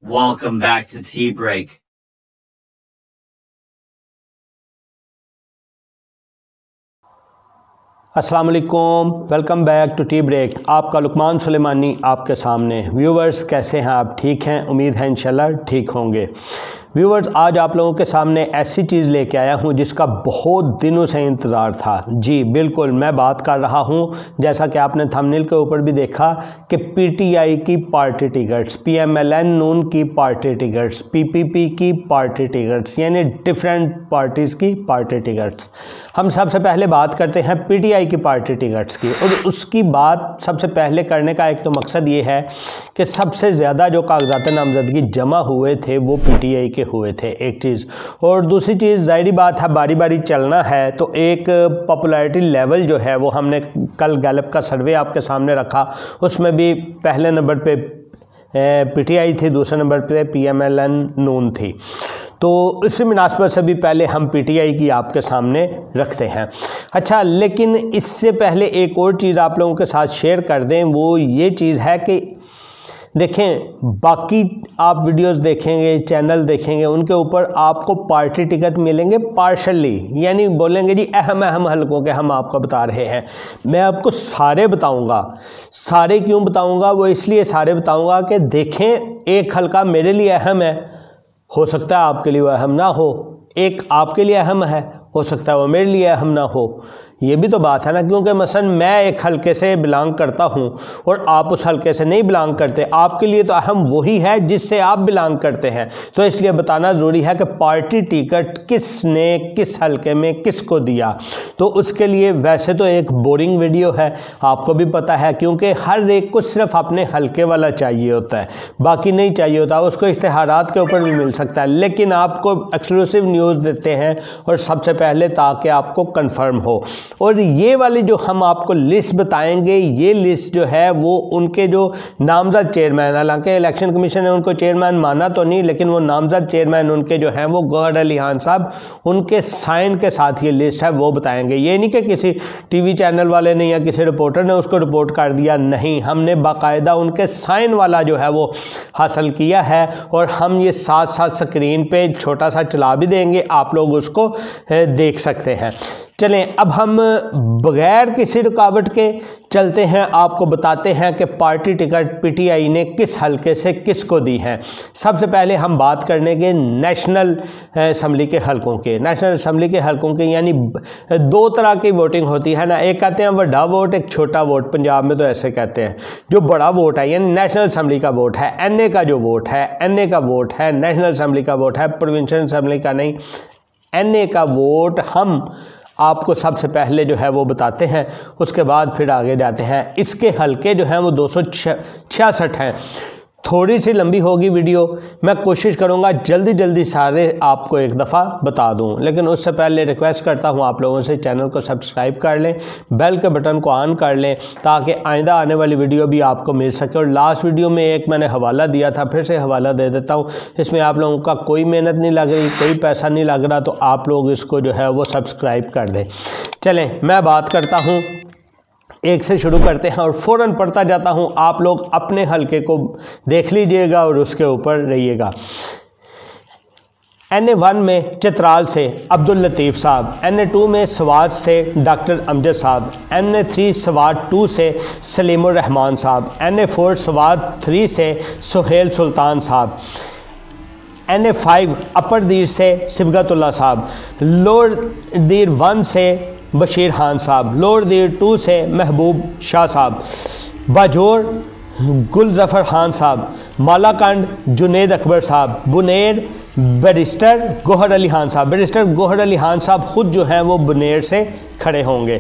Welcome back to Tea Break. अस्सलाम वालेकुम, welcome back to tea break. आपका लुकमान सुलेमानी आपके सामने। व्यूवर्स कैसे हैं आप? ठीक हैं? उम्मीद है इंशाल्लाह ठीक होंगे। व्यूवर्स आज आप लोगों के सामने ऐसी चीज़ लेके आया हूं जिसका बहुत दिनों से इंतज़ार था। जी बिल्कुल, मैं बात कर रहा हूं, जैसा कि आपने थंबनेल के ऊपर भी देखा कि पीटीआई की पार्टी टिकट्स, पीएमएलएन नून की पार्टी टिकट्स, पीपीपी की पार्टी टिकट्स, यानी डिफरेंट पार्टीज़ की पार्टी टिकट्स। हम सबसे पहले बात करते हैं पीटीआई की पार्टी टिकट्स की, और उसकी बात सबसे पहले करने का एक तो मकसद ये है कि सबसे ज़्यादा जो कागजात नामजदगी जमा हुए थे वो पीटीआई के हुए थे, एक चीज़। और दूसरी चीज़, ज़ाहिरी बात है बारी बारी चलना है, तो एक पॉपुलैरिटी लेवल जो है वो हमने कल गैलप का सर्वे आपके सामने रखा, उसमें भी पहले नंबर पे पीटीआई थी, दूसरे नंबर पे पीएमएलएन नून थी। तो इसी मुनासबत से भी पहले हम पीटीआई की आपके सामने रखते हैं। अच्छा, लेकिन इससे पहले एक और चीज़ आप लोगों के साथ शेयर कर दें, वो ये चीज़ है कि देखें, बाकी आप वीडियोस देखेंगे, चैनल देखेंगे, उनके ऊपर आपको पार्टी टिकट मिलेंगे पार्शली, यानी बोलेंगे जी अहम हलकों के हम आपको बता रहे हैं। मैं आपको सारे बताऊंगा। सारे क्यों बताऊंगा? वो इसलिए सारे बताऊंगा कि देखें, एक हलका मेरे लिए अहम है, हो सकता है आपके लिए वो अहम ना हो। एक आपके लिए अहम है, हो सकता है वो मेरे लिए अहम ना हो। ये भी तो बात है ना, क्योंकि मसलन मैं एक हलके से बिलोंग करता हूँ और आप उस हलके से नहीं बिलोंग करते, आपके लिए तो अहम वही है जिससे आप बिलोंग करते हैं। तो इसलिए बताना ज़रूरी है कि पार्टी टिकट किसने किस हलके में किसको दिया। तो उसके लिए वैसे तो एक बोरिंग वीडियो है, आपको भी पता है, क्योंकि हर एक को सिर्फ अपने हलके वाला चाहिए होता है, बाकी नहीं चाहिए होता। उसको इश्तिहारात के ऊपर भी मिल सकता है, लेकिन आपको एक्सक्लूसिव न्यूज़ देते हैं और सबसे पहले, ताकि आपको कन्फर्म हो। और ये वाली जो हम आपको लिस्ट बताएंगे, ये लिस्ट जो है वो उनके जो नामजद चेयरमैन, हालांकि इलेक्शन कमीशन ने उनको चेयरमैन माना तो नहीं, लेकिन वो नामजद चेयरमैन उनके जो हैं वो गौहर अली खान साहब, उनके साइन के साथ ये लिस्ट है वो बताएंगे। ये नहीं कि किसी टीवी चैनल वाले ने या किसी रिपोर्टर ने उसको रिपोर्ट कर दिया, नहीं, हमने बाकायदा उनके साइन वाला जो है वो हासिल किया है, और हम ये साथ साथ स्क्रीन पे छोटा सा चला भी देंगे, आप लोग उसको देख सकते हैं। चलें, अब हम बगैर किसी रुकावट के चलते हैं, आपको बताते हैं कि पार्टी टिकट पीटीआई ने किस हलके से किसको दी है। सबसे पहले हम बात करने के नेशनल असम्बली के हलकों के। नेशनल असम्बली के हलकों के यानी दो तरह की वोटिंग होती है ना, एक कहते हैं बड़ा वोट, एक छोटा वोट, पंजाब में तो ऐसे कहते हैं। जो बड़ा वोट है यानी नेशनल असम्बली का वोट है, एनए का जो वोट है, एनए का वोट है, नेशनल असम्बली का वोट है, प्रोविंशियल असम्बली का नहीं, एनए का वोट हम आपको सबसे पहले जो है वो बताते हैं, उसके बाद फिर आगे जाते हैं। इसके हलके जो हैं वो 266 हैं। थोड़ी सी लंबी होगी वीडियो, मैं कोशिश करूंगा जल्दी सारे आपको एक दफ़ा बता दूं, लेकिन उससे पहले रिक्वेस्ट करता हूं आप लोगों से चैनल को सब्सक्राइब कर लें, बेल के बटन को ऑन कर लें, ताकि आइंदा आने वाली वीडियो भी आपको मिल सके। और लास्ट वीडियो में एक मैंने हवाला दिया था, फिर से हवाला दे देता हूँ। इसमें आप लोगों का कोई मेहनत नहीं लग रही, कोई पैसा नहीं लग रहा, तो आप लोग इसको जो है वो सब्सक्राइब कर दें। चलें, मैं बात करता हूँ, एक से शुरू करते हैं और फ़ौरन पढ़ता जाता हूं। आप लोग अपने हलके को देख लीजिएगा और उसके ऊपर रहिएगा। NA1 में चित्राल से अब्दुल लतीफ़ साहब, NA2 में स्वात से डॉक्टर अमजद साहब, NA3 स्वात 2 से सलीमुर रहमान साहब, NA4 स्वात 3 से सुहेल सुल्तान साहब, NA5 अपर दीर से सिबगतुल्ला साहब, लोअर दीर 1 से बशीर खान साहब, लोअर दीर 2 से महबूब शाह साहब, बाजोर गुलजफर खान साहब, मालाकंड जुनेद अकबर साहब, बुनेर बैरिस्टर गौहर अली खान साहब। बैरिस्टर गौहर अली खान साहब ख़ुद जो हैं वो बुनेर से खड़े होंगे।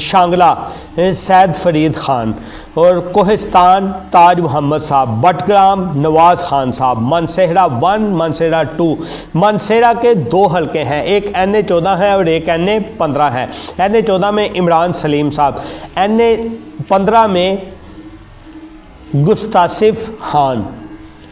शांगला सैद फरीद खान, और कोहिस्तान ताज मोहम्मद साहब, बटग्राम नवाज़ खान साहब, मनसेहरा 1, मनसेहरा 2। मनसेहरा के दो हलके हैं, एक NA14 है और एक NA15 है। NA14 में इमरान सलीम साहब, NA15 में गुस्तासिफ खान,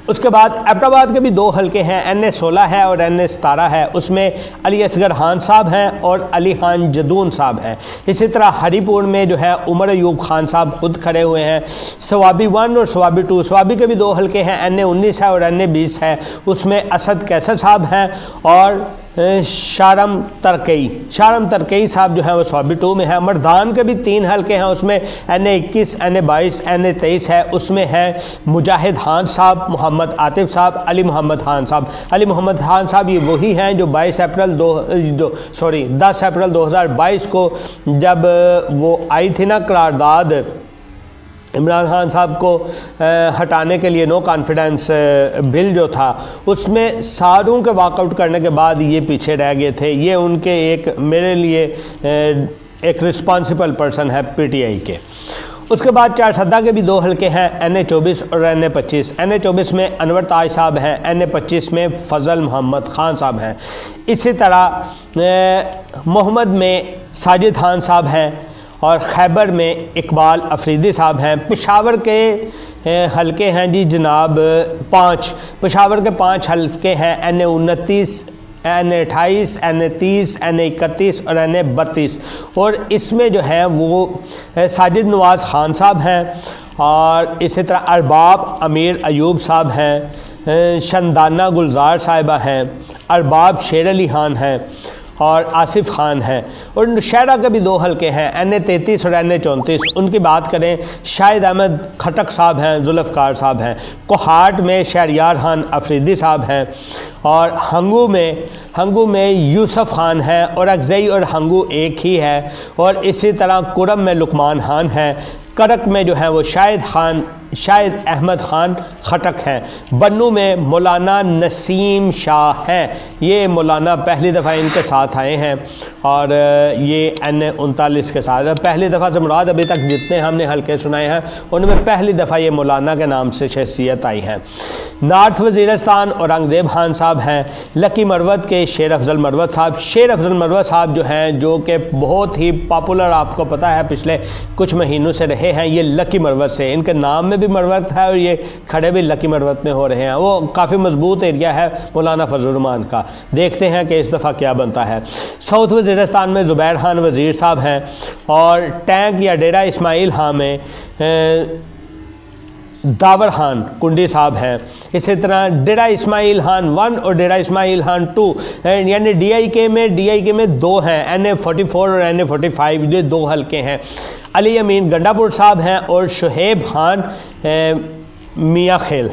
उसके बाद एबटाबाद के भी 2 हलके हैं, NA-16 है और NA-17 है। उसमें अली असगर खान साहब हैं और अली खान जदून साहब हैं। इसी तरह हरीपुर में जो है उमर अयूब खान साहब खुद खड़े हुए हैं। सवाबी 1 और सवाबी 2, सवाबी के भी 2 हलके हैं, NA-19 है और NA-20 है। उसमें असद कैसर साहब हैं और शारम तरकई साहब जो है वो सवाबी 2 में है। मर्दान के भी 3 हलके हैं, उसमें NA-21, NA-22, NA-23 है। उसमें है मुजाहिद खान साहब, मोहम्मद आतिफ साहब, अली मोहम्मद खान साहब। अली मोहम्मद खान साहब ये वही हैं जो 10 अप्रैल 2022 को जब वो आई थी ना करारदाद इमरान खान साहब को हटाने के लिए, नो कॉन्फिडेंस बिल जो था, उसमें सारों के वॉकआउट करने के बाद ये पीछे रह गए थे। ये उनके एक मेरे लिए एक रिस्पॉन्सिबल पर्सन है PTI के। उसके बाद चारसदा के भी 2 हलके हैं, NA-24 और NA-25। NA-24 में अनवर ताज साहब हैं, NA-25 में फजल मोहम्मद खान साहब हैं। इसी तरह मोहम्मद में साजिद खान साहब हैं और खैबर में इकबाल अफरीदी साहब हैं। पेशावर के हलके हैं जी जनाब 5, पेशावर के 5 हलके हैं, NA-29, NA-28, NA-30, NA-31 और NA-32। और इसमें जो है वो साजिद नवाज़ खान साहब हैं और इसी तरह अरबाब अमीर अयूब साहब हैं, शंदाना गुलजार साहिबा हैं, अरबाब शेर अली खान हैं और आसिफ खान है। और नौशहरा के भी 2 हलके हैं, NA-33 और NA-34। उनकी बात करें, शाहिद अहमद खटक साहब हैं, जुल्फ़कार साहब हैं। कोहाट में शहरियार खान अफरीदी साहब हैं और हंगू में यूसुफ खान है और अगज़ई और हंगू एक ही है। और इसी तरह कुरम में लुकमान खान है। करक में जो है वो शाहिद अहमद खान खटक हैं। बन्नू में मौलाना नसीम शाह हैं। ये मौलाना पहली दफ़ा इनके साथ आए हैं और ये NA-39 के साथ। पहली दफ़ा से मुराद अभी तक जितने हमने हल्के सुनाए हैं उनमें पहली दफ़ा ये मौलाना के नाम से शख्सियत आई है। नॉर्थ वज़ीरिस्तान औरंगज़ेब खान साहब हैं। लकी मरवत के शेर अफजल मरवत साहब। शेर अफजल मरवत साहब जो हैं, जो कि बहुत ही पॉपुलर, आपको पता है पिछले कुछ महीनों से रहे हैं, ये लकी मरवत से, इनके नाम में भी मरवत है और ये खड़े भी लकी मरवत में हो रहे हैं। वो काफ़ी मजबूत एरिया है मौलाना फजलुर रहमान का। देखते हैं कि इस दफ़ा क्या बनता है। साउथ वज़ीरिस्तान में ज़ुबैर खान वज़ीर साहब हैं और टैंक या डेरा इस्माइल खां में दावर खान कुंडी साहब हैं। इसी तरह डेरा इस्माइल खान 1 और डेरा इस्माइल खान 2 यानी DIK में 2 हैं, NA-44 और NA-45, ये 2 हलके हैं। अली अमीन गंडापुर साहब हैं और शुहेब खान मियाँ खेल।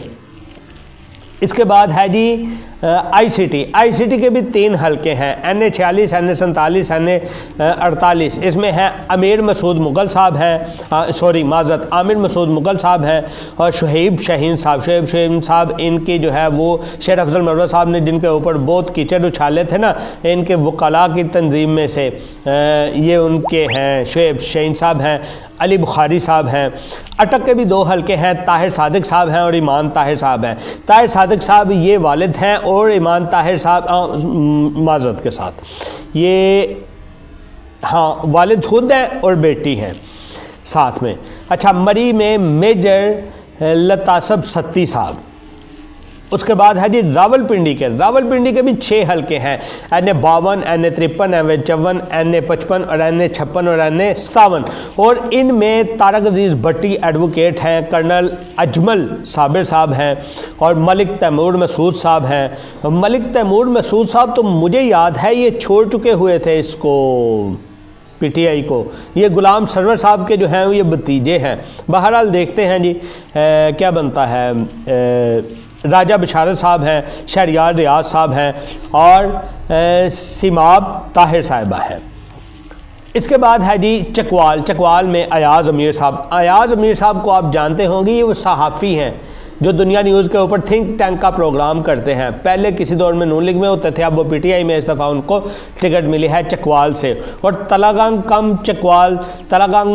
इसके बाद है जी ICT के भी 3 हलके हैं, NA-46, NA-47, NA-48। इसमें हैं आमिर मसूद मुगल साहब हैं, आमिर मसूद मुगल साहब हैं और शुहेब शाहीन साहब इनकी जो है वो शेर अफजल मरवत साहब ने जिनके ऊपर बहुत कीचड़ उछाले थे ना, इनके वकला की तंजीम में से ये उनके हैं। शुहेब शाहीन साहब हैं, अली बुखारी साहब हैं। अटक के भी 2 हलके हैं, ताहिर सादिक साहब हैं और ईमान ताहिर साहब हैं। ताहिर सादिक साहब ये वालिद हैं और ईमान ताहिर साहब माजरत के साथ ये वालिद खुद हैं और बेटी हैं साथ में। अच्छा, मरी में मेजर लतासब सत्ती साहब। उसके बाद है जी रावलपिंडी के भी 6 हलके हैं, NA-52, NA-53, NA-54, NA-55 और NA-56 और NA-57। और इनमें तारक अजीज़ भट्टी एडवोकेट हैं, कर्नल अजमल साबिर साहब हैं और मलिक तैमूर मसूद साहब हैं। मलिक तैमूर मसूद साहब तो मुझे याद है ये छोड़ चुके हुए थे इसको PTI को, ये गुलाम सरवर साहब के जो हैं ये भतीजे हैं। बहरहाल देखते हैं जी क्या बनता है। राजा बशारत साहब हैं, शहरियार रियाज साहब हैं और सिमाब ताहिर साहिबा हैं। इसके बाद है जी चकवाल में अयाज़ अमीर साहब को आप जानते होंगे, ये वो सहाफ़ी हैं जो दुनिया न्यूज़ के ऊपर थिंक टैंक का प्रोग्राम करते हैं। पहले किसी दौर में नून लीग में होते थे, अब वो PTI में इस दफ़ा उनको टिकट मिली है चकवाल से। और तलागंग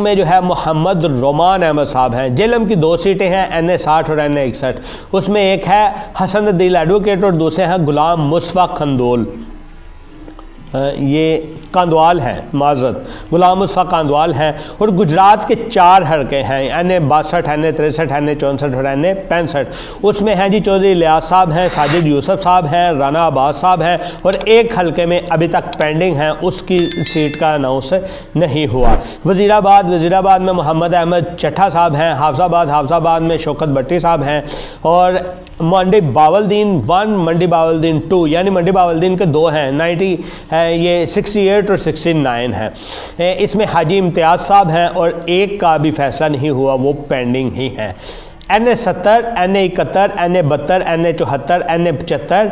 में जो है मोहम्मद रोमान अहमद साहब हैं। जेलम की 2 सीटें हैं, NA-60 और NA-61। उसमें एक है हसन अदील एडवोकेट और दूसरे हैं गुलाम मुस्तफ़ा खंदोल। ये कांदवाल हैं, माजरत गुलाम मुस्तफ़ा कांदवाल हैं। और गुजरात के 4 हलके हैं, NA 62, NA 63, NA 64 और NA 65। उसमें हैं जी चौधरी इलियास साहब हैं, साजिद यूसुफ साहब हैं, राना अब्बास साहब हैं। और एक हलके में अभी तक पेंडिंग हैं, उसकी सीट का अनाउंस नहीं हुआ। वज़ीराबाद में मोहम्मद अहमद चट्ठा साहब हैं। हाफिज़ाबाद में शौकत भट्टी साहब हैं। और मंडी बावलदीन 1, मंडी बावलदीन 2, यानी मंडी बावलदीन के 2 हैं, 90 है, ये 68 और 69 है। इसमें हाजी इम्तियाज़ साहब हैं और एक का भी फैसला नहीं हुआ, वो पेंडिंग ही है। NA 70, NA 71, NA 72, NA 74, NA 75,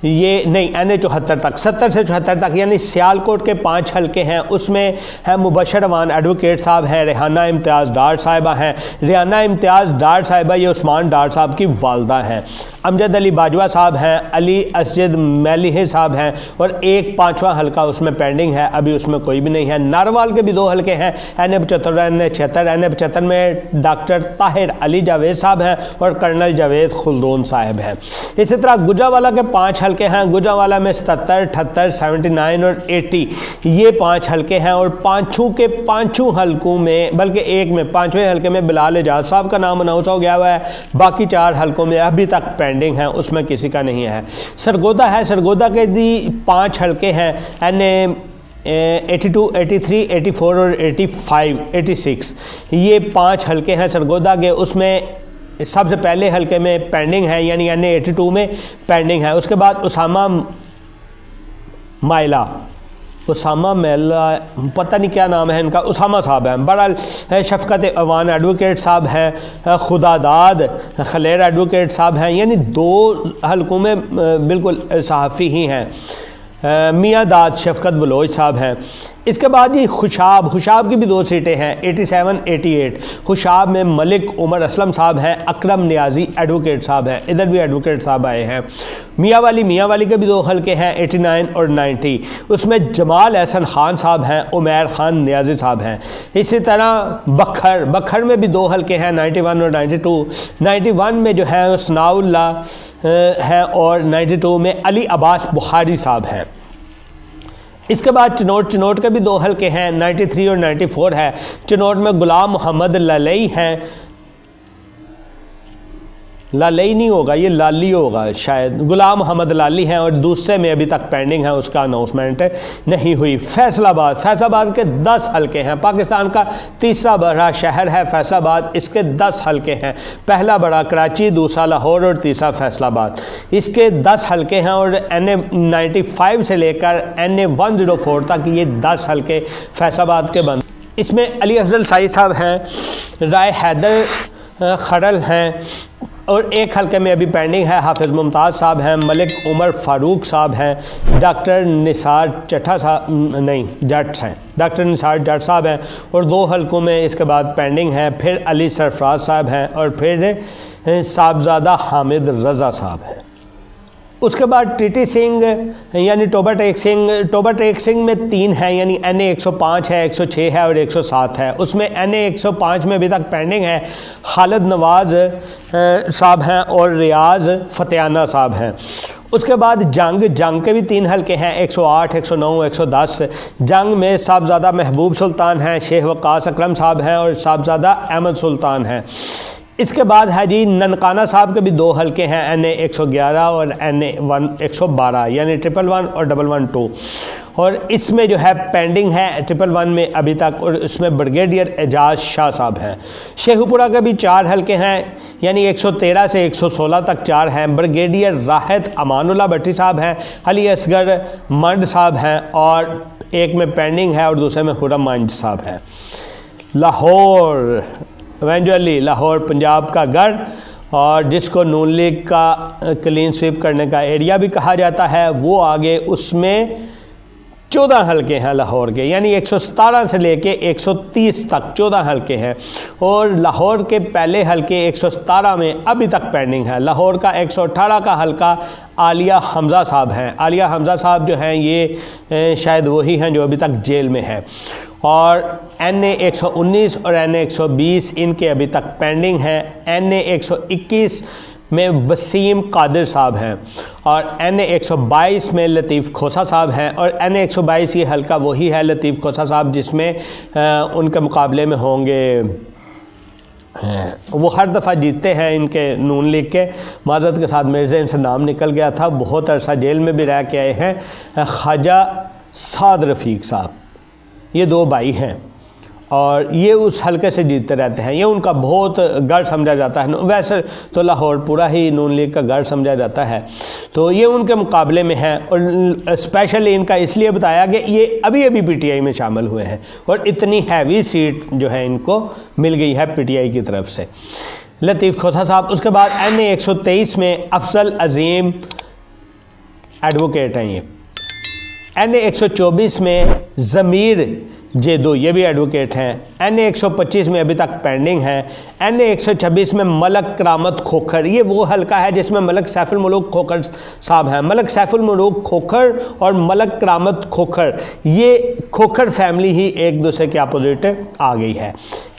ये नहीं NA 74 तक, 70 से 74 तक, यानी सियालकोट के 5 हलके हैं। उसमें है मुबशर अवान एडवोकेट साहब हैं, रेहाना इम्तियाज़ डार साहिबा हैं। रेहाना इम्तियाज़ डार साहिबा ये उस्मान डार साहब की वालदा हैं। अमजद अली बाजवा साहब हैं, अली असजद मैलिह साहब हैं। और एक 5वां हलका उसमें पेंडिंग है, अभी उसमें कोई भी नहीं है। नारवाल के भी 2 हलके हैं, NA 75, NA 76। NA 75 में डॉक्टर ताहिर अली जावेद साहब हैं और कर्नल जावेद खुल्दून साहब हैं। इसी तरह गुजरावाला के 5 हलके हैं। गुजरावाला में 77, 78, 79 और 80, ये 5 हलके हैं। और पाँचों हलकों में, बल्कि एक में 5वें हलके में बिलाल एजाज साहब का नाम अनाउंस हो गया हुआ है। बाकी 4 हलकों में अभी तक पेंडिंग है, उसमें किसी का नहीं है। सरगोदा है, सरगोदा के भी 5 हलके हैं, NA 82, 83, 84 और 85, 86, ये 5 हलके हैं सरगोदा के। उसमें सबसे पहले हलके में पेंडिंग है, यानी NA 82 में पेंडिंग है। उसके बाद उसामा मैला, पता नहीं क्या नाम है इनका, उसामा साहब हैं। बड़ा शफकत अवान एडवोकेट साहब हैं। खुदादाद खलेर एडवोकेट साहब हैं, यानी 2 हलकों में बिल्कुल सहाफ़ी ही हैं। मियाँ दाद शफकत बलोच साहब हैं। इसके बाद ये खुशाब की भी 2 सीटें हैं, 87, 88। खुशाब में मलिक उमर असलम साहब हैं, अकरम नियाजी एडवोकेट साहब हैं, इधर भी एडवोकेट साहब आए हैं। मियाँ वाली के भी 2 हलके हैं, 89 और 90। उसमें जमाल एहसन खान साहब हैं, उमैर खान नियाजी साहब हैं। इसी तरह बखर में भी 2 हलके हैं, 91 और 92। 91 में जो है सनाउल्ला है और 92 में अली अब्बास बुखारी साहब हैं। इसके बाद चिनोट के भी 2 हलके हैं, 93 और 94 है। चिनोट में गुलाम मोहम्मद ललई हैं, लालई नहीं होगा, ये लाली होगा शायद, गुलाम मोहम्मद लाली हैं। और दूसरे में अभी तक पेंडिंग है, उसका अनाउंसमेंट नहीं हुई। फैसलाबाद के 10 हलके हैं। पाकिस्तान का 3रा बड़ा शहर है फैसलाबाद, इसके 10 हलके हैं। पहला बड़ा कराची, दूसरा लाहौर और तीसरा फैसलाबाद, इसके 10 हलके हैं। और NA 95 से लेकर NA 104 तक ये 10 हलके फैसलाबाद के बंद। इसमें अली अफजल साई साहब हैं, राय हैदर खड़ल हैं। और एक हलके में अभी पेंडिंग है, हाफिज़ मुमताज़ साहब हैं, मलिक उमर फ़ारूक साहब हैं, डॉक्टर निसार चट्ठा साहब नहीं जट्स हैं, डॉक्टर निसार जट साहब हैं। और 2 हलकों में इसके बाद पेंडिंग है। फिर अली सरफराज साहब हैं और फिर साहबजादा हामिद रज़ा साहब हैं। उसके बाद टीटी सिंह यानी टोबा टेक सिंह में 3 हैं, यानी NA 105 है, 106 है और 107 है। उसमें NA 105 में अभी तक पेंडिंग है, खालिद नवाज़ साहब हैं और रियाज फतेहाना साहब हैं। उसके बाद जंग के भी 3 हलके हैं, 108, 109, 110। जंग में साहबजादा महबूब सुल्तान हैं, शेख वक़ास अकरम साहब हैं और साहबजादा अहमद सुल्तान हैं। इसके बाद है जी ननकाना साहब के भी 2 हलके हैं, NA 111 और NA 112, यानी 111 और 112। और इसमें जो है पेंडिंग है 111 में अभी तक, और इसमें ब्रिगेडियर एजाज शाह साहब हैं। शेखुपुरा के भी 4 हलके हैं, यानी 113 से 116 तक 4 हैं। ब्रिगेडियर राहत अमानुल्लाह भट्टी साहब हैं, अली असगर मंड साहब हैं और एक में पेंडिंग है और दूसरे में खुरम मंज साहब हैं। लाहौर इवेंचुअली लाहौर पंजाब का गढ़, और जिसको नून लीग का क्लीन स्वीप करने का एरिया भी कहा जाता है, वो आगे उसमें 14 हलके हैं लाहौर के, यानी 117 से लेके 130 तक 14 हलके हैं। और लाहौर के पहले हलके 117 में अभी तक पेंडिंग है। लाहौर का 118 का हलका आलिया हमज़ा साहब हैं। आलिया हमज़ा साहब जो हैं ये शायद वही हैं जो अभी तक जेल में है। और NA 119 और NA 120 इनके अभी तक पेंडिंग हैं। NA 121 में वसीम कादिर साहब हैं और NA 122 में लतीफ़ खोसा साहब हैं और NA 122 ये हल्का वही है लतीफ़ खोसा साहब जिसमें उनके मुकाबले में होंगे, वो हर दफ़ा जीतते हैं इनके नून लीग के, माज़रत के साथ मेरे ज़हन से नाम निकल गया था, बहुत अरसा जेल में भी रह के आए हैं, ख्वाजा साद रफ़ीक साहब। ये दो भाई हैं और ये उस हलके से जीतते रहते हैं, ये उनका बहुत गढ़ समझा जाता है। वैसे तो लाहौर पूरा ही नून लीग का गढ़ समझा जाता है, तो ये उनके मुकाबले में हैं और स्पेशली इनका इसलिए बताया कि ये अभी अभी PTI में शामिल हुए हैं और इतनी हैवी सीट जो है इनको मिल गई है PTI की तरफ से, लतीफ़ खोसा साहब। उसके बाद NA 123 में अफजल अजीम एडवोकेट हैं ये। NA 124 में ज़मीर J2 ये भी एडवोकेट हैं। NA 125 में अभी तक पेंडिंग है। NA 126 में मलक करामत खोखर, ये वो हल्का है जिसमें मलक सैफुल मुलूक खोखर साहब हैं। मलक सैफुल मुलूक खोखर और मलक करामत खोखर, ये खोखर फैमिली ही एक दूसरे के अपोजिट आ गई है।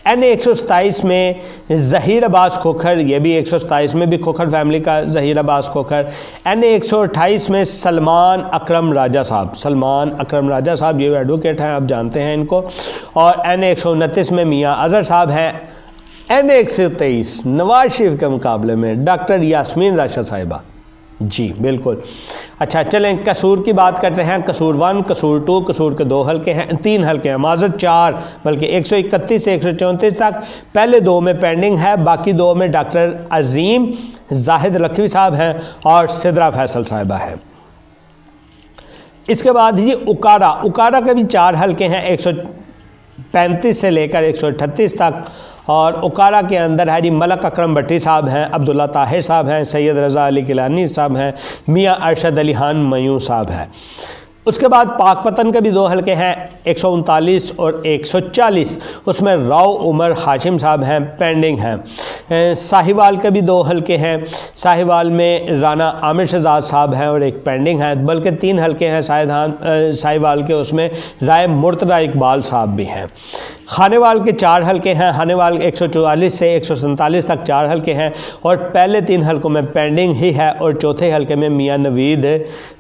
NA 127 में ज़हीर अब्बास खोखर, ये भी 127 में भी खोखर फैमिली का ज़हीर अब्बास खोखर। NA 128 में सलमान अकरम राजा साहब, सलमान अकरम राजा साहब ये एडवोकेट हैं, आप जानते हैं इनको। और NA 129 में मियाँ अज़हर साहब हैं। NA 123 नवाज शरीफ के मुकाबले में डॉक्टर यास्मीन राशिद साहिबा, जी बिल्कुल। अच्छा चलें कसूर की बात करते हैं। कसूर 1, कसूर 2, कसूर के 2 हल्के हैं, 3 हल्के हैं, माज़रत 4 बल्कि 131 से 134 तक। पहले 2 में पेंडिंग है, बाकी 2 में डॉक्टर अजीम जाहिद लखवी साहब हैं और सिद्रा फैसल साहिबा हैं। इसके बाद ये उकारा, उकारा के भी 4 हल्के हैं, 135 से लेकर 138 तक। और उकारा के अंदर है जी मलक अकरम भट्टी साहब हैं, अब्दुल्ला ताहिर साहब हैं, सैयद रज़ा अली किलानी साहब हैं, मियाँ अरशद अली खान मयूं साहब हैं। उसके बाद पाकपतन के भी 2 हल्के हैं, 139 और 140, उसमें राव उमर हाशिम साहब हैं, पेंडिंग हैं। साहिवाल के भी 2 हल्के हैं, साहिवाल में राना आमिर शहजाद साहब हैं और एक पेंडिंग है, बल्कि 3 हल्के हैं साहिवाल के, उसमें राय मुर्तज़ा इकबाल साहब भी हैं। खानेवाल के 4 हल्के हैं, खानेवाल 144 से 147 तक 4 हल्के हैं और पहले 3 हल्कों में पेंडिंग ही है और चौथे हल्के में मियाँ नवीद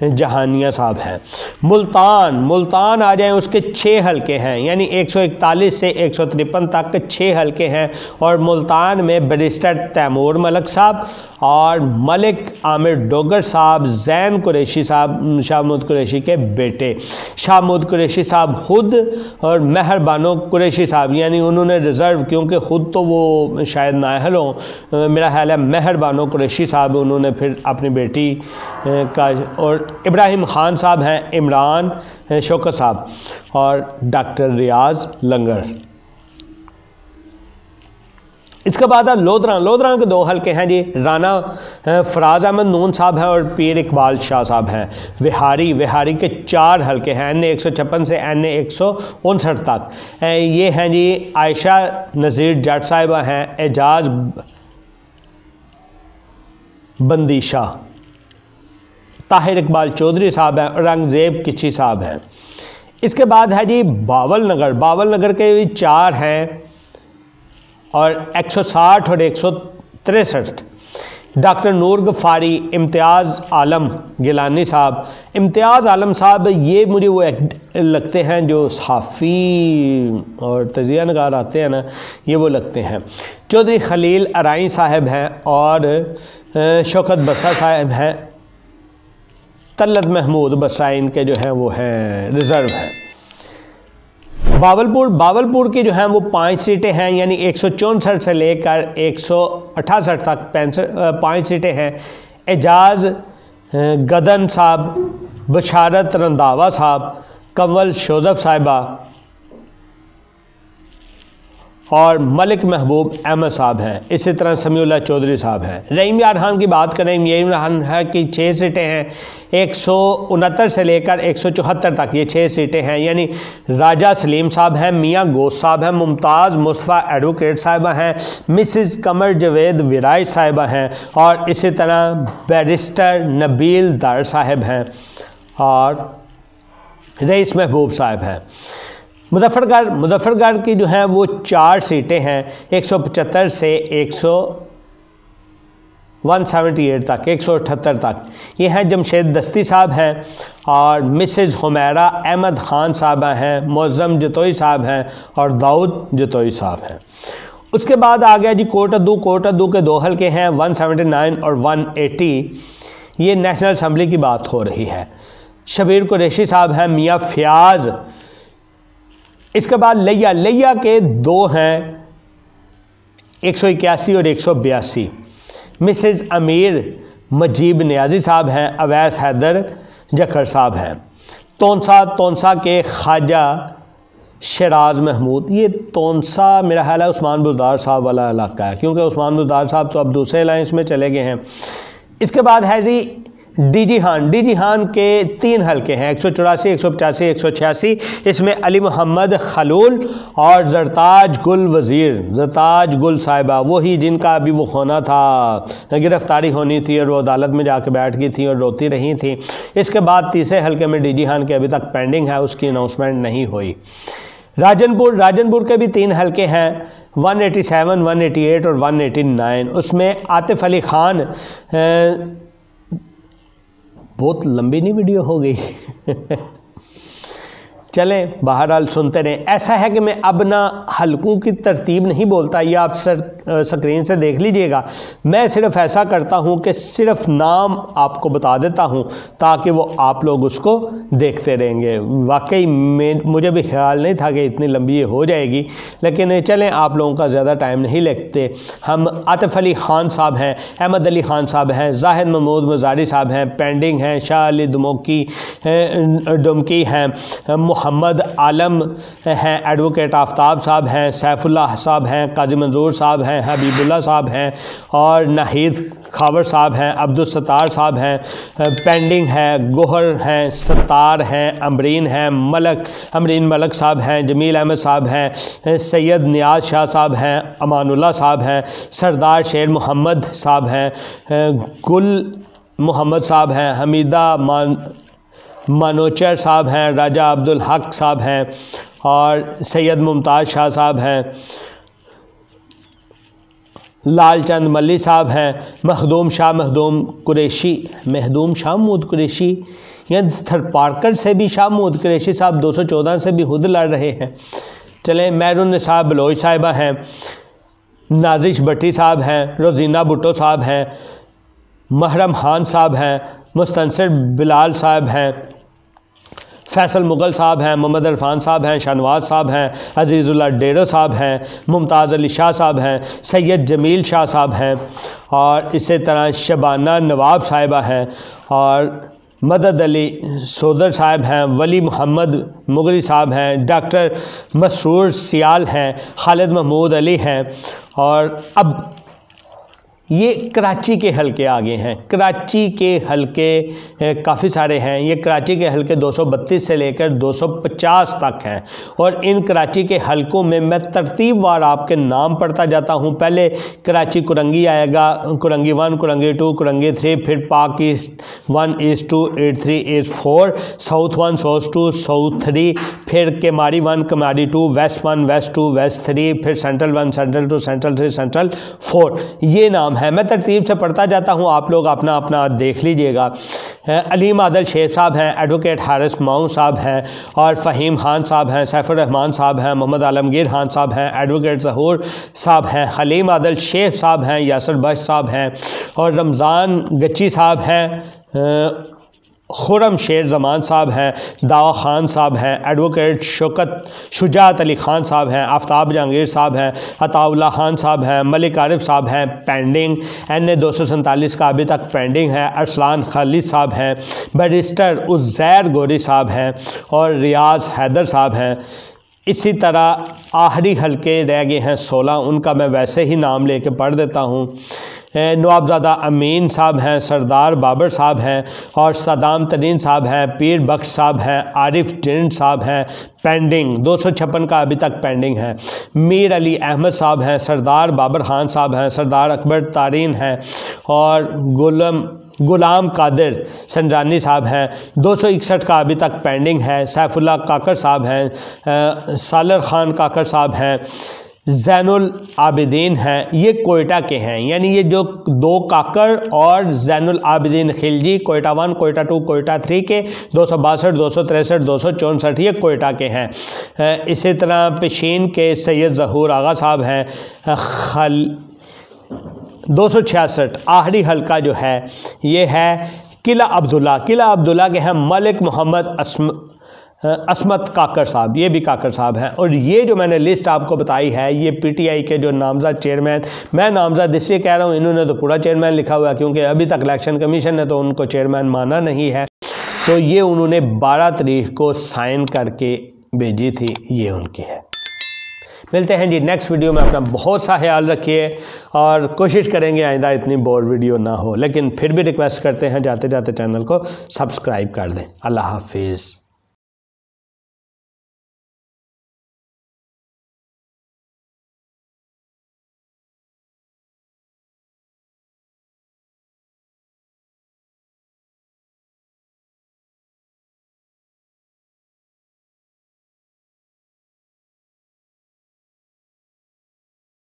जहानिया साहब हैं। मुल्तान आ जाएं, उसके 6 हल्के हैं, यानी 141 से 153 तक 6 हल्के हैं और मुल्तान में बैरिस्टर तैमूर मलक साहब और मलिक आमिर डोगर साहब, जैन कुरैशी साहब, शाहमूद कुरैशी के बेटे, शाहमूद कुरैशी साहब खुद और मेहरबानो कुरैशी साहब, यानी उन्होंने रिज़र्व, क्योंकि ख़ुद तो वो शायद नाअहल हों, मेरा ख्याल है मेहरबानो कुरैशी साहब उन्होंने फिर अपनी बेटी का। और इब्राहिम ख़ान साहब हैं, इमरान शौकत साहब और डॉक्टर रियाज लंगर। इसके बाद लोधरा के 2 हल्के हैं जी, राना फराज अहमद नून साहब हैं और पीर इकबाल शाह साहब हैं। विहारी के 4 हल्के हैं, NA 156 से NA 159 तक। ये हैं जी आयशा नज़ीर जट साहिबा हैं, एजाज बंदीशा, ताहिर इकबाल चौधरी साहब हैं, औरंगज़ेब किची साहब हैं। इसके बाद है जी बावल नगर के भी 4 हैं और 160 और 163। डॉक्टर नूर गफ़ारी, इम्तियाज़ आलम गिलानी साहब। इम्तियाज़ आलम साहब ये मुझे वो लगते हैं जो सहाफ़ी और तज़िया नगार आते हैं ना, ये वो लगते हैं। चौधरी खलील अराई साहब हैं और शौकत बसा साहब हैं। तलत महमूद बसराइन के जो हैं वो हैं रिज़र्व हैं। बावलपुर की जो हैं वो 5 सीटें हैं, यानी 164 से लेकर 168 तक 5 सीटें हैं। एजाज गदन साहब, बशारत रंधावा साहब, कंवल शोजफ साहिबा और मलिक महबूब अहमद साहब हैं। इसी तरह समीउल्लाह चौधरी साहब हैं। रहीम यार खान की बात करें, रहीम यार खान की 6 सीटें हैं, 169 से लेकर 174 तक ये 6 सीटें हैं, यानी राजा सलीम साहब हैं, मियाँ गोश साहब हैं, मुमताज़ मुस्तफ़ा एडवोकेट साहिबा हैं, मिसिज़ कमर जवेद विराय साहिबा हैं और इसी तरह बैरिस्टर नबील दार साहब हैं और रईस महबूब साहब हैं। मुजफ्फरगढ़ की जो हैं वो 4 सीटें हैं, 175 से 178 तक, 178 तक। ये हैं जमशेद दस्ती साहब हैं और मिसेज़ हुमैरा अहमद ख़ान साहबा हैं, मुअज़्ज़म जतोई साहब हैं और दाऊद जतोई साहब हैं। उसके बाद आ गया जी कोटअद्दू। कोटअद्दू के 2 हलके हैं 179 और 180। ये नेशनल असम्बली की बात हो रही है। शबीर कुरैशी साहब हैं, मियाँ फ़याज़। इसके बाद लिया के 2 हैं 181 और 182। मिसेज़ अमीर मजीब नियाज़ी साहब हैं, अवैस हैदर जखर साहब हैं। तोनसा के ख्वाजा शराज महमूद। ये तोनसा मेरा ख्याल है उस्मान बुज़दार साहब वाला इलाका है, क्योंकि उस्मान बुज़दार साहब तो अब दूसरे अलायंस में चले गए हैं। इसके बाद है जी डी जी हान के 3 हलके हैं 184, 185, 186। इसमें अली मोहम्मद खलूल और जरताज गुल वज़ीर, जरताज गुल साहिबा, वही जिनका अभी वो होना था, गिरफ़्तारी होनी थी और वो अदालत में जाके बैठ गई थी और रोती रही थी। इसके बाद तीसरे हलके में डी जी हान के अभी तक पेंडिंग है, उसकी अनाउंसमेंट नहीं हुई। राजनपुर के भी 3 हलके हैं 187, 188 और 189। उसमें आतिफ अली ख़ान, बहुत लंबी नहीं वीडियो हो गई चलें बहरहाल सुनते रहें। ऐसा है कि मैं अब ना हलकों की तरतीब नहीं बोलता, ये आप स्क्रीन से देख लीजिएगा। मैं सिर्फ ऐसा करता हूँ कि सिर्फ नाम आपको बता देता हूँ ताकि वो आप लोग उसको देखते रहेंगे। वाकई में मुझे भी ख्याल नहीं था कि इतनी लंबी ये हो जाएगी, लेकिन चलें आप लोगों का ज़्यादा टाइम नहीं लगते। हम आतिफ अली ख़ान साहब हैं, अहमद अली ख़ान साहब हैं, जाहिद महमूद मज़ारी साहब हैं, पेंडिंग हैं। शाह अली डुमकी हैं, मोहम्मद आलम हैं, एडवोकेट आफ्ताब साहब हैं, सैफुल्लाह साहब हैं, काजी मंजूर साहब हैं, हबीबुल्ला साहब हैं और नाहिद खावर साहब हैं, अब्दुल सत्तार साहब हैं, पेंडिंग है। गोहर हैं, सत्तार हैं, अमरीन मलक साहब हैं, जमील अहमद साहब हैं, सैयद नियाज शाह साहब हैं, अमानुल्लाह साहब हैं, सरदार शेर मोहम्मद साहब हैं, गुल मोहम्मद साहब हैं, हमीदा मानोचर साहब हैं, राजा अब्दुल हक साहब हैं और सैयद मुमताज़ शाह साहब हैं, लाल चंद मल्ली साहब हैं, महदूम शाह महमूद कुरैशी या थरपारकर से भी शाह महमूद कुरैशी साहब 214 से भी खुद लड़ रहे हैं। चलें, महरून निसा बलोच साहिबा हैं, नाजिश भट्टी साहब हैं, रोज़ीना भुट्टो साहब हैं, महरम खान साहब हैं, मुस्तनसिर बिलाल साहब हैं, फैसल मुग़ल साहब हैं, मोहम्मद इरफान साहब हैं, शाहनवाज साहब हैं, अजीज़ुल्लाह डेरो साहब हैं, मुमताज़ अली शाह साहब हैं, सैयद जमील शाह साहब हैं और इसी तरह शबाना नवाब साहिबा हैं और मदद अली सोदर साहब हैं, वली मोहम्मद मुगरी साहब हैं, डॉक्टर मसरूर सियाल हैं, खालिद महमूद अली हैं। और अब ये कराची के हलके आगे हैं। कराची के हलके काफ़ी सारे हैं। ये कराची के हलके 232 से लेकर 250 तक हैं और इन कराची के हलकों में मैं तरतीबवार आपके नाम पढ़ता जाता हूँ। पहले कराची कुरंगी आएगा, कुरंगी 1, कुरंगी 2, कुरंगी 3, फिर पाक east 1, east 2, east 3, east 4, south 1, south 2, south 3, फिर केमारी 1, केमारी 2, वेस्ट 1, वेस्ट 2, वेस्ट 3, फिर सेंट्रल 1, सेंट्रल 2, सेंट्रल 3, सेंट्रल 4। ये नाम है। मैं तरतीब से पढ़ता जाता हूँ, आप लोग अपना अपना देख लीजिएगा। अलीम आदल शेख साहब हैं, एडवोकेट हारिस माऊ साहब हैं और फ़हीम खान साहब हैं, सैफुर रहमान साहब हैं, मोहम्मद आलमगीर खान साहब हैं, एडवोकेट ज़हूर साहब हैं, हलीम आदल शेख साहब हैं, यासर बख्श साहब हैं और रमज़ान गच्ची साहब हैं, खुरम शेर जमान साहब हैं, दावा खान साहब हैं, एडवोकेट शुजात अली ख़ान साहब हैं, आफ्ताब जहांगीर साहब हैं, अताउल्ला खान साहब हैं, मलिक आरिफ साहब हैं, पेंडिंग। NA 247 का अभी तक पेंडिंग है। अरसलान खालिद साहब हैं, बैरिस्टर उज़ैर गोरी साहब हैं और रियाज हैदर साहब हैं। इसी तरह आखिरी हलके रह गए हैं 16, उनका मैं वैसे ही नाम लेके पढ़ देता हूँ। नवाबज़ादा अमीन साहब हैं, सरदार बाबर साहब हैं और सदाम तरीन साहब हैं, पीर बख्श साहब हैं, आरिफ जिंद साहब हैं, पेंडिंग 256 का अभी तक पेंडिंग है। मीर अली अहमद साहब हैं, सरदार बाबर खान साहब हैं, सरदार अकबर तारीन हैं और गुलाम कादिर संजानी साहब हैं। 261 का अभी तक पेंडिंग है। सैफुल्लाह काकर साहब हैं, सालर ख़ान काकर साहब हैं, ज़ैनुल आबिदीन हैं, ये कोयटा के हैं। यानी ये जो दो काकर और ज़ैनुल आबिदीन खिलजी कोयटा 1, कोयटा 2, कोयटा 3 के 262, 263, 264 ये कोयटा के हैं। इसी तरह पेशीन के सैयद ज़हूर आगा साहब हैं। 266 आखिरी हल्का जो है ये है किला अब्दुल्ला। किला अब्दुल्ला के हैं मलिक मोहम्मद असमत काकर साहब, ये भी काकर साहब हैं। और ये जो मैंने लिस्ट आपको बताई है ये पीटीआई के जो नामज़द चेयरमैन, मैं नामज़द इसलिए कह रहा हूँ, इन्होंने तो पूरा चेयरमैन लिखा हुआ है क्योंकि अभी तक इलेक्शन कमीशन ने तो उनको चेयरमैन माना नहीं है। तो ये उन्होंने 12 तारीख को साइन करके भेजी थी, ये उनकी है। मिलते हैं जी नेक्स्ट वीडियो में। अपना बहुत सा ख्याल रखिए और कोशिश करेंगे आइंदा इतनी बोर वीडियो ना हो, लेकिन फिर भी रिक्वेस्ट करते हैं जाते जाते चैनल को सब्सक्राइब कर दें। अल्लाह हाफिज़।